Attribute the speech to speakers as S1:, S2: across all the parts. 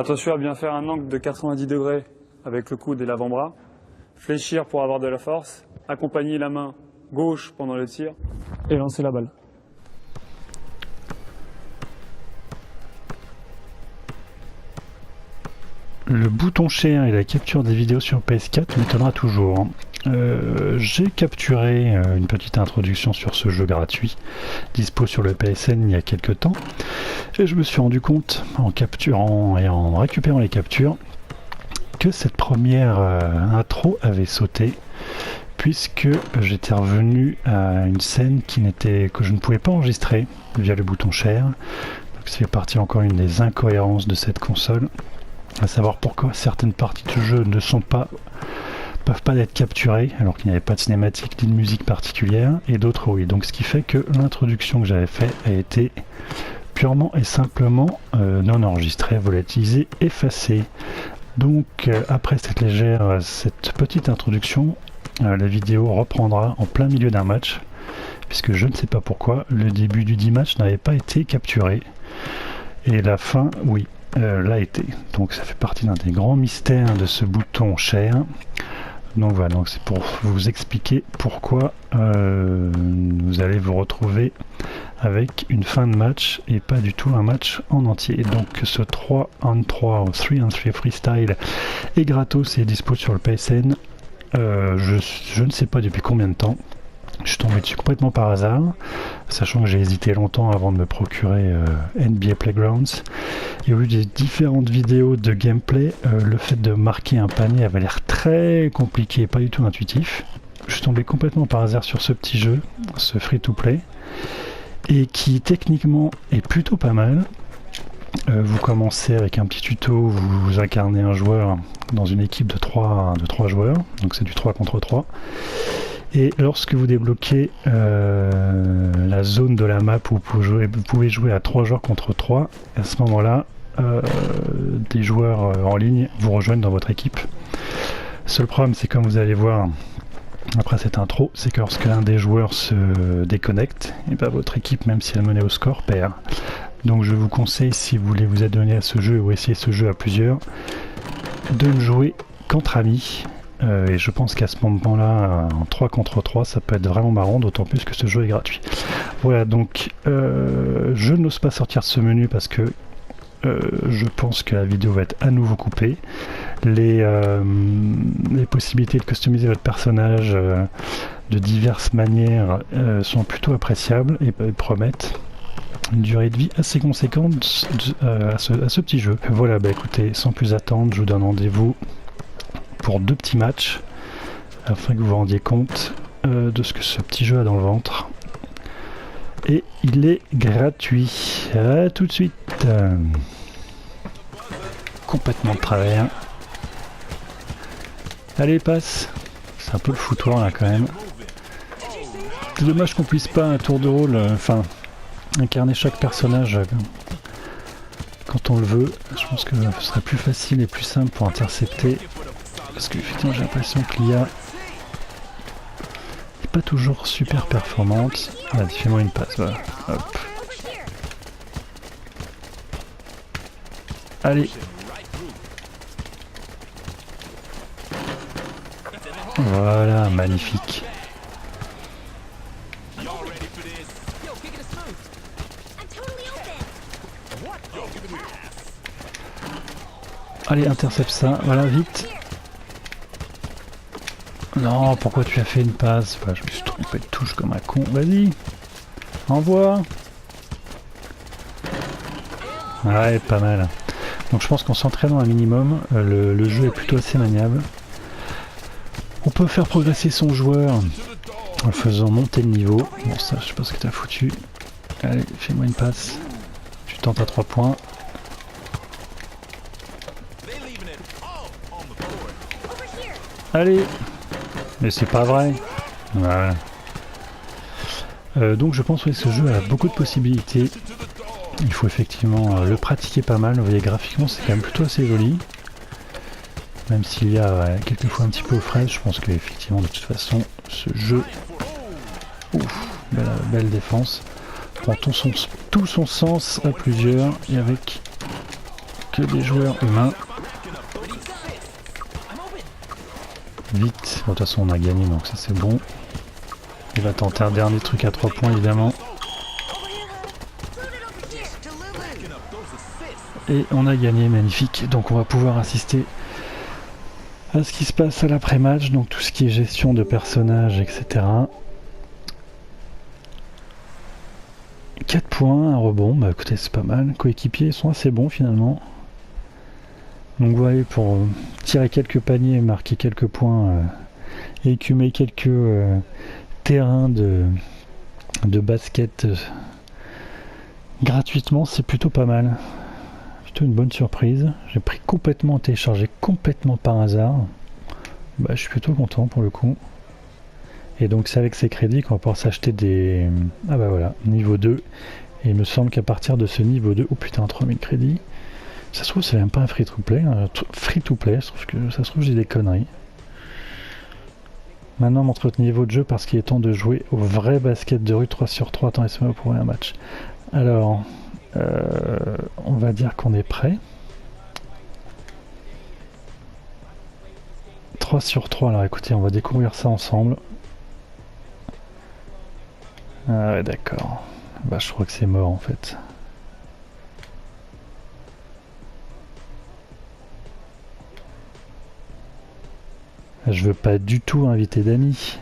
S1: Attention à bien faire un angle de 90 degrés avec le coude et l'avant-bras. Fléchir pour avoir de la force. Accompagner la main gauche pendant le tir. Et lancer la balle.
S2: Le bouton share et la capture des vidéos sur PS4 m'étonnera toujours. J'ai capturé une petite introduction sur ce jeu gratuit, dispo sur le PSN il y a quelques temps, et je me suis rendu compte, en capturant et en récupérant les captures, que cette première intro avait sauté, puisque j'étais revenu à une scène que je ne pouvais pas enregistrer via le bouton share. Donc c'est partie encore une des incohérences de cette console. À savoir pourquoi certaines parties du jeu peuvent pas être capturées alors qu'il n'y avait pas de cinématique ni de musique particulière, et d'autres oui. Donc ce qui fait que l'introduction que j'avais faite a été purement et simplement non enregistrée, volatilisée, effacée. Donc après cette petite introduction, la vidéo reprendra en plein milieu d'un match, puisque je ne sais pas pourquoi le début du 10 match n'avait pas été capturé, et la fin oui. L'a été. Donc ça fait partie d'un des grands mystères de ce bouton share. Donc voilà, donc c'est pour vous expliquer pourquoi vous allez vous retrouver avec une fin de match et pas du tout un match en entier. Donc ce 3-on-3 ou 3-on-3 freestyle est gratos et dispo sur le PSN. Je ne sais pas depuis combien de temps. Je suis tombé dessus complètement par hasard, sachant que j'ai hésité longtemps avant de me procurer NBA Playgrounds. Et au vu des différentes vidéos de gameplay, le fait de marquer un panier avait l'air très compliqué et pas du tout intuitif. Je suis tombé complètement par hasard sur ce petit jeu, ce free-to-play, et qui techniquement est plutôt pas mal. Vous commencez avec un petit tuto où vous incarnez un joueur dans une équipe de 3 joueurs, donc c'est du 3 contre 3. Et lorsque vous débloquez la zone de la map où vous pouvez jouer à 3 joueurs contre 3, à ce moment-là, des joueurs en ligne vous rejoignent dans votre équipe. Seul problème, c'est comme vous allez voir après cette intro, c'est que lorsque l'un des joueurs se déconnecte, et ben votre équipe, même si elle menait au score, perd. Donc je vous conseille, si vous voulez vous adonner à ce jeu ou essayer ce jeu à plusieurs, de ne jouer qu'entre amis. Et je pense qu'à ce moment-là, en 3 contre 3, ça peut être vraiment marrant, d'autant plus que ce jeu est gratuit. Voilà, donc je n'ose pas sortir de ce menu parce que je pense que la vidéo va être à nouveau coupée. Les possibilités de customiser votre personnage de diverses manières sont plutôt appréciables et promettent une durée de vie assez conséquente à ce petit jeu. Voilà, bah écoutez, sans plus attendre, je vous donne rendez-vous pour 2 petits matchs afin que vous vous rendiez compte de ce que ce petit jeu a dans le ventre. Et il est gratuit. À tout de suite. Complètement de travers. Allez, passe. C'est un peu le foutoir là quand même. C'est dommage qu'on puisse pas un tour de rôle, incarner chaque personnage quand on le veut. Je pense que ce serait plus facile et plus simple pour intercepter. Parce que effectivement j'ai l'impression que l'IA n'est pas toujours super performante. Ah, fais-moi une passe, voilà. Hop. Allez. Voilà, magnifique. Allez, intercepte ça, voilà, vite. Non, pourquoi tu as fait une passe? Enfin, je me suis trompé de touche comme un con. Vas-y, envoie. Ouais, pas mal. Donc je pense qu'en s'entraînant un minimum, le jeu est plutôt assez maniable. On peut faire progresser son joueur en le faisant monter le niveau. Bon, ça, je sais pas ce que t'as foutu. Allez, fais-moi une passe. Tu tentes à 3 points. Allez. Mais c'est pas vrai. Voilà. Donc je pense que ce jeu a beaucoup de possibilités. Il faut effectivement le pratiquer pas mal. Vous voyez, graphiquement c'est quand même plutôt assez joli. Même s'il y a quelquefois un petit peu aux fraises, je pense qu'effectivement de toute façon ce jeu... Ouf, belle défense. Prend tout son sens à plusieurs et avec que des joueurs humains. Vite, bon, de toute façon on a gagné donc ça c'est bon. Il va tenter un dernier truc à 3 points évidemment. Et on a gagné, magnifique. Donc on va pouvoir assister à ce qui se passe à l'après-match, donc tout ce qui est gestion de personnages, etc. 4 points, un rebond, bah écoutez c'est pas mal. Coéquipiers sont assez bons finalement. Donc voilà, pour tirer quelques paniers, marquer quelques points, et écumer quelques terrains de basket gratuitement, c'est plutôt pas mal. Plutôt une bonne surprise. J'ai pris complètement téléchargé complètement par hasard. Bah, je suis plutôt content pour le coup. Et donc c'est avec ces crédits qu'on va pouvoir s'acheter des... Ah bah voilà, niveau 2. Et il me semble qu'à partir de ce niveau 2... Oh putain, 3000 crédits. Ça se trouve c'est même pas un free-to-play. Free-to-play, je trouve que ça se trouve j'ai des conneries. Maintenant montre notre niveau de jeu parce qu'il est temps de jouer au vrai basket de rue 3 sur 3. Attends, laisse-moi pour un match. Alors... on va dire qu'on est prêt. 3 sur 3, alors écoutez, on va découvrir ça ensemble. Ah ouais, d'accord. Bah, je crois que c'est mort en fait. Je veux pas du tout inviter d'amis.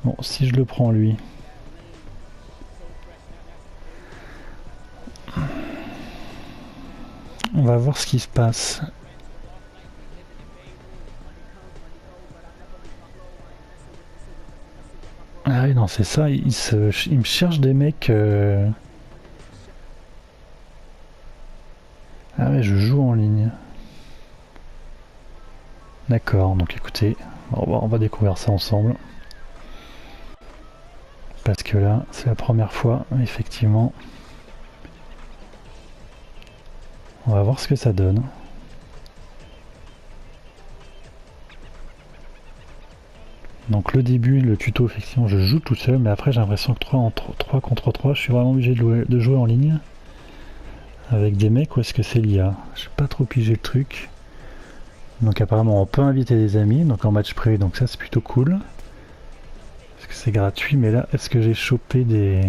S2: Bon, si je le prends lui. On va voir ce qui se passe. Ah oui, non, c'est ça, il me cherche des mecs... Ah ouais, je joue en ligne. D'accord, donc écoutez, on va découvrir ça ensemble. Parce que là, c'est la première fois, effectivement. On va voir ce que ça donne. Donc le début, le tuto, effectivement, je joue tout seul, mais après j'ai l'impression que 3 contre 3, je suis vraiment obligé de jouer en ligne. Avec des mecs, ou est-ce que c'est l'IA? Je n'ai pas trop pigé le truc. Donc apparemment on peut inviter des amis, donc en match privé, donc ça c'est plutôt cool. Parce que c'est gratuit, mais là, est-ce que j'ai chopé des...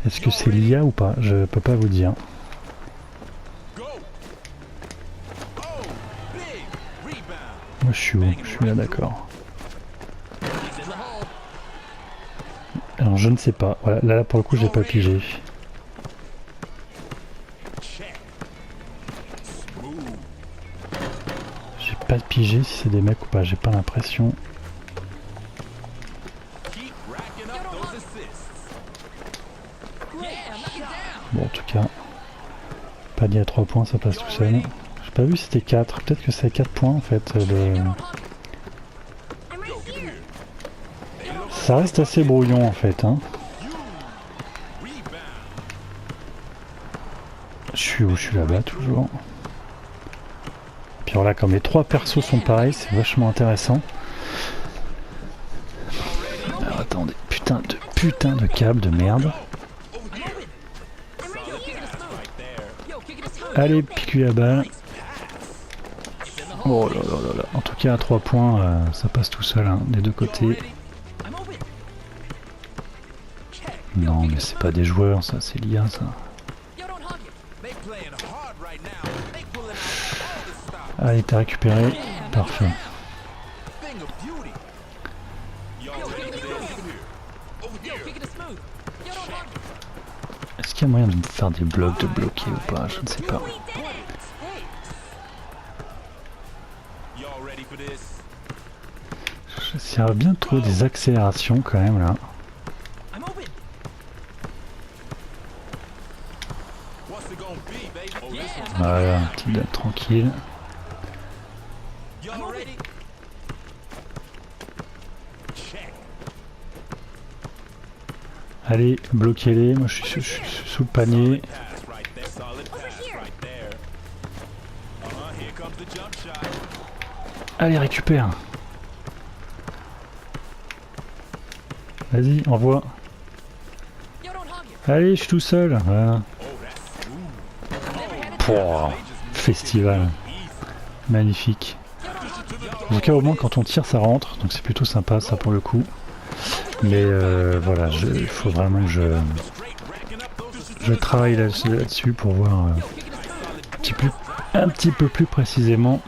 S2: Est-ce que c'est l'IA ou pas? Je peux pas vous dire. Moi je suis où? Je suis là, d'accord. Alors je ne sais pas. Voilà, là pour le coup j'ai pas pigé. J'ai pas pigé si c'est des mecs ou pas, j'ai pas l'impression. Bon en tout cas, panier à 3 points, ça passe tout seul. J'ai pas vu si c'était 4, peut-être que c'est 4 points en fait. Ça reste assez brouillon en fait. Hein. Je suis où? Je suis là-bas toujours. Puis alors là, comme les 3 persos sont pareils, c'est vachement intéressant. Alors attendez, putain de câble de merde. Allez, pique-lui la balle. Oh là là là là. En tout cas, à 3 points, ça passe tout seul, hein, des deux côtés. Non, mais c'est pas des joueurs, ça, c'est l'IA, ça. Allez, t'as récupéré. Parfait. Est-ce qu'il y a moyen de me faire des blocs de bloquer ou pas? Je ne sais pas. J'essaierais bien de trouver des accélérations quand même là. Voilà, un petit date tranquille. Allez, bloquez-les, moi je suis sous le panier. Allez, récupère. Vas-y, envoie. Allez, je suis tout seul. Voilà. Pouah, festival. Magnifique. En tout cas, au moins, quand on tire, ça rentre. Donc c'est plutôt sympa, ça, pour le coup. Mais voilà, il faut vraiment que je travaille là-dessus pour voir un petit peu plus précisément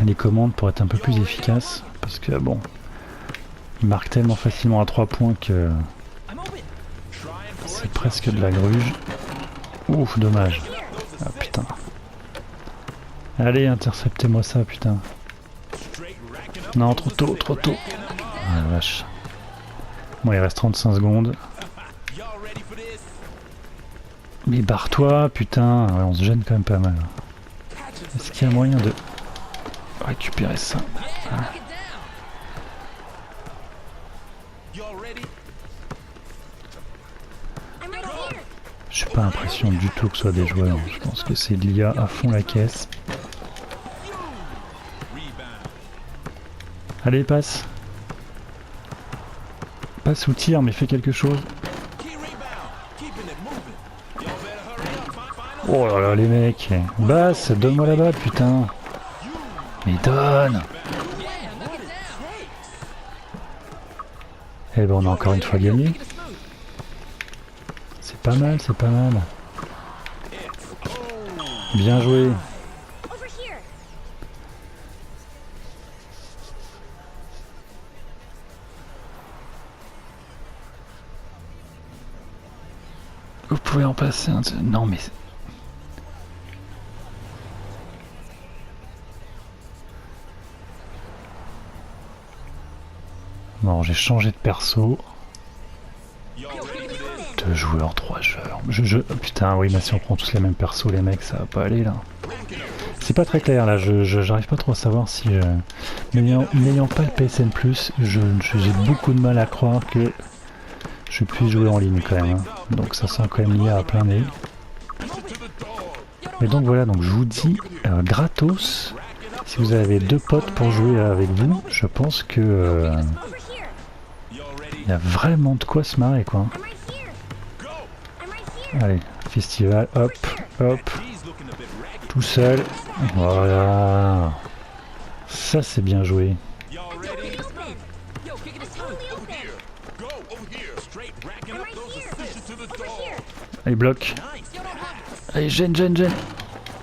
S2: les commandes pour être un peu plus efficace. Parce que bon, il marque tellement facilement à 3 points que c'est presque de la gruge. Ouf, dommage. Ah putain. Allez, interceptez-moi ça, putain. Non, trop tôt, trop tôt. Ah la vache. Bon, il reste 35 secondes. Mais barre-toi, putain. Ouais, on se gêne quand même pas mal. Est-ce qu'il y a moyen de récupérer ça? Ah. J'ai pas l'impression du tout que ce soit des joueurs. Je pense que c'est de l'IA à fond la caisse. Allez, passe. Passe ou tire, mais fais quelque chose. Oh là là, les mecs. Basse, donne-moi la balle, putain. Mais donne. Eh ben, on a encore une fois gagné. C'est pas mal, c'est pas mal. Bien joué. Vous pouvez en passer un... Non mais... Bon, j'ai changé de perso. 2 joueurs, 3 joueurs. Putain, oui, mais si on prend tous les mêmes persos, les mecs, ça va pas aller là. C'est pas très clair là, j'arrive pas trop à savoir si... N'ayant pas le PSN+, j'ai beaucoup de mal à croire que je puisse jouer en ligne quand même. Hein. Donc ça sent quand même lié à plein nez. Et donc voilà, donc je vous dis, gratos, si vous avez 2 potes pour jouer avec vous, je pense que... il y a vraiment de quoi se marrer quoi. Allez, festival, hop, hop. Tout seul. Voilà. Ça c'est bien joué. Allez, bloc. Allez, gêne.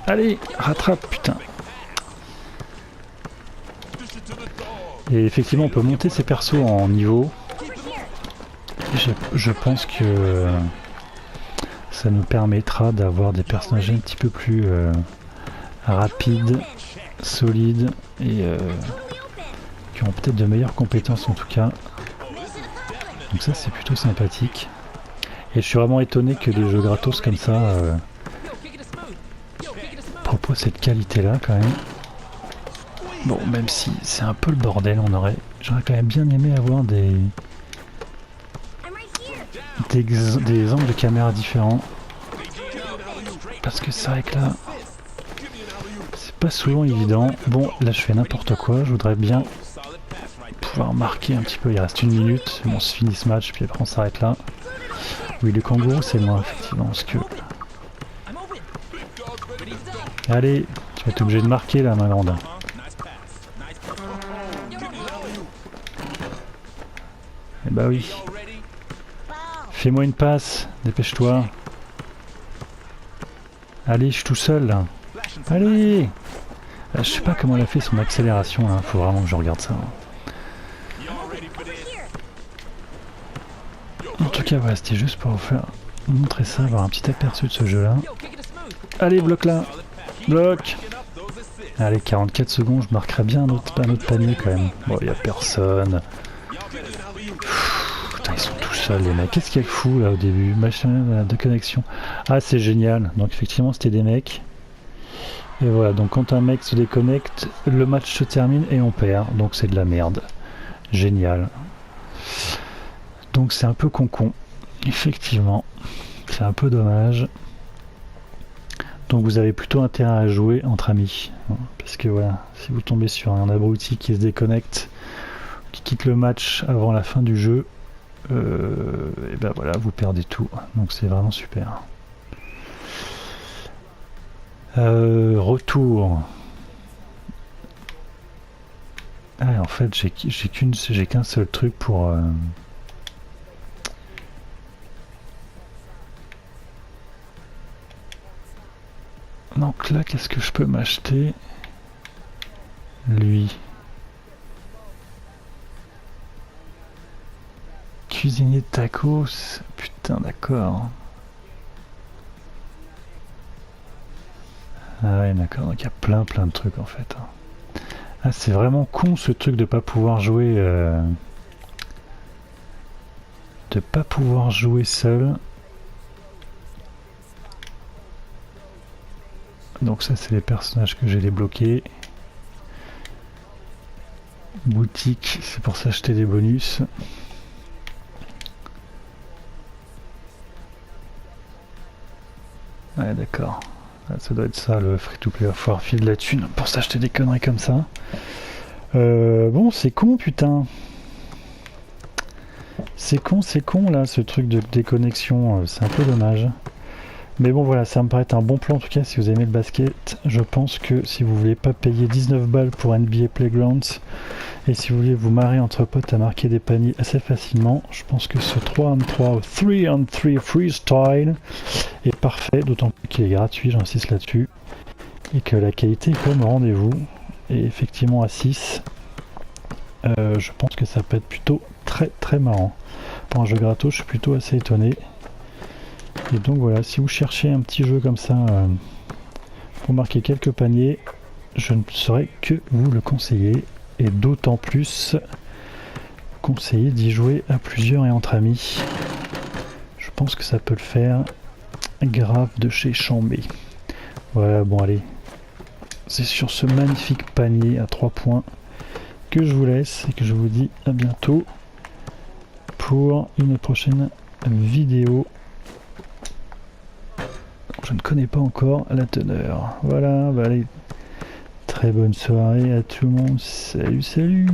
S2: Allez, rattrape, putain. Et effectivement, on peut monter ses persos en niveau. Je pense que ça nous permettra d'avoir des personnages un petit peu plus rapides, solides et qui ont peut-être de meilleures compétences en tout cas. Donc ça c'est plutôt sympathique. Et je suis vraiment étonné que des jeux gratos comme ça proposent cette qualité là quand même. Bon, même si c'est un peu le bordel, j'aurais quand même bien aimé avoir des angles de caméra différents. Parce que c'est vrai que là, c'est pas souvent évident. Bon, là je fais n'importe quoi, je voudrais bien pouvoir marquer un petit peu. Il reste 1 minute, bon, on se finit ce match, puis après on s'arrête là. Oui, le kangourou c'est moi, effectivement, parce que... Allez, tu vas être obligé de marquer là, ma grande. Eh bah oui. Fais-moi une passe, dépêche-toi. Allez, je suis tout seul là. Allez! Je sais pas comment elle a fait son accélération là, faut vraiment que je regarde ça. En tout cas, voilà, c'était juste pour vous montrer ça, avoir un petit aperçu de ce jeu là. Allez, bloc là! Bloc! Allez, 44 secondes, je marquerai bien un autre panier quand même. Bon, il n'y a personne. Putain, ils sont tout seuls les mecs. Qu'est-ce qu'il y a de fou là au début? Machin de connexion. Ah, c'est génial. Donc effectivement, c'était des mecs. Et voilà, donc quand un mec se déconnecte, le match se termine et on perd. Donc c'est de la merde. Génial. Donc c'est un peu con-con. Effectivement. C'est un peu dommage. Donc vous avez plutôt intérêt à jouer entre amis. Parce que voilà, si vous tombez sur un abruti qui se déconnecte, qui quitte le match avant la fin du jeu, et ben voilà, vous perdez tout. Donc c'est vraiment super. Retour. Ah, en fait, j'ai qu'un seul truc pour... Donc là, qu'est-ce que je peux m'acheter? Lui. Cuisinier de tacos. Putain, d'accord. Ah ouais, d'accord. Donc il y a plein de trucs en fait. Ah, c'est vraiment con ce truc de pas pouvoir jouer... De pas pouvoir jouer seul. Donc ça, c'est les personnages que j'ai débloqués. Boutique, c'est pour s'acheter des bonus. Ouais, d'accord. Ça doit être ça, le free-to-play. Il va falloir filer de la thune pour s'acheter des conneries comme ça. Bon, c'est con, putain. C'est con, là, ce truc de déconnexion. C'est un peu dommage. Mais bon, voilà, ça me paraît un bon plan, en tout cas, si vous aimez le basket. Je pense que si vous voulez pas payer 19 balles pour NBA Playgrounds, et si vous voulez vous marrer entre potes à marquer des paniers assez facilement, je pense que ce 3-on-3 ou 3-on-3 freestyle est parfait, d'autant plus qu'il est gratuit, j'insiste là-dessus, et que la qualité est comme au rendez-vous. Et effectivement à 6, je pense que ça peut être plutôt très marrant. Pour un jeu gratos, je suis plutôt assez étonné. Et donc voilà, si vous cherchez un petit jeu comme ça pour marquer quelques paniers, je ne saurais que vous le conseiller. Et d'autant plus conseiller d'y jouer à plusieurs et entre amis. Je pense que ça peut le faire. Grave de chez Chambé. Voilà, bon allez. C'est sur ce magnifique panier à 3 points que je vous laisse et que je vous dis à bientôt pour une prochaine vidéo. Je ne connais pas encore la teneur. Voilà, bah allez. Très bonne soirée à tout le monde. Salut, salut!